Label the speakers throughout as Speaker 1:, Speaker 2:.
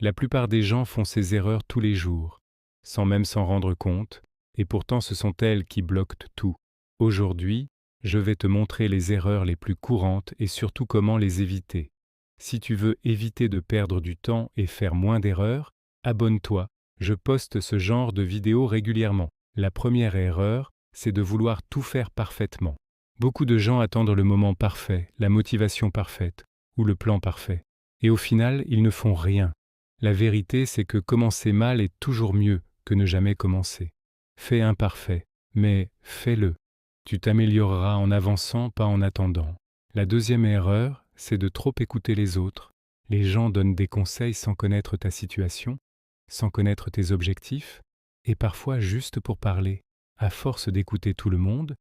Speaker 1: La plupart des gens font ces erreurs tous les jours, sans même s'en rendre compte, et pourtant ce sont elles qui bloquent tout. Aujourd'hui, je vais te montrer les erreurs les plus courantes et surtout comment les éviter. Si tu veux éviter de perdre du temps et faire moins d'erreurs, abonne-toi. Je poste ce genre de vidéos régulièrement. La première erreur, c'est de vouloir tout faire parfaitement. Beaucoup de gens attendent le moment parfait, la motivation parfaite ou le plan parfait. Et au final, ils ne font rien. La vérité, c'est que commencer mal est toujours mieux que ne jamais commencer. Fais imparfait, mais fais-le. Tu t'amélioreras en avançant, pas en attendant. La deuxième erreur, c'est de trop écouter les autres. Les gens donnent des conseils sans connaître ta situation, sans connaître tes objectifs, et parfois juste pour parler. À force d'écouter tout le monde,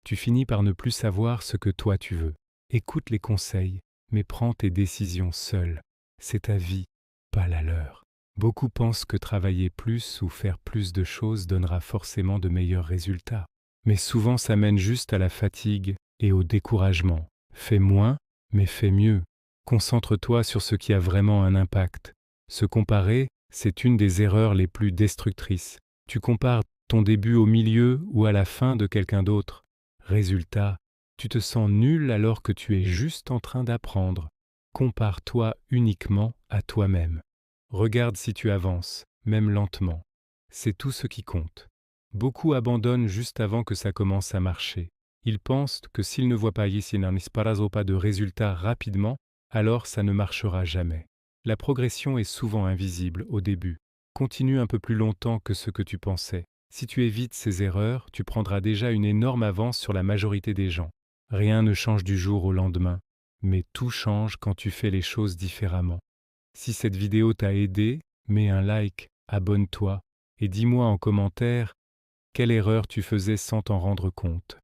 Speaker 1: tu finis par ne plus savoir ce que toi tu veux. Écoute les conseils, mais prends tes décisions seul. C'est ta vie, pas la leur. Beaucoup pensent que travailler plus ou faire plus de choses donnera forcément de meilleurs résultats. Mais souvent ça mène juste à la fatigue et au découragement. Fais moins, mais fais mieux. Concentre-toi sur ce qui a vraiment un impact. Se comparer, c'est une des erreurs les plus destructrices. Tu compares ton début au milieu ou à la fin de quelqu'un d'autre. Résultat, tu te sens nul alors que tu es juste en train d'apprendre. Compare-toi uniquement à toi-même. Regarde si tu avances, même lentement. C'est tout ce qui compte. Beaucoup abandonnent juste avant que ça commence à marcher. Ils pensent que s'ils ne voient pas pas de résultats rapidement, alors ça ne marchera jamais. La progression est souvent invisible au début. Continue un peu plus longtemps que ce que tu pensais. Si tu évites ces erreurs, tu prendras déjà une énorme avance sur la majorité des gens. Rien ne change du jour au lendemain, mais tout change quand tu fais les choses différemment. Si cette vidéo t'a aidé, mets un like, abonne-toi et dis-moi en commentaire quelle erreur tu faisais sans t'en rendre compte.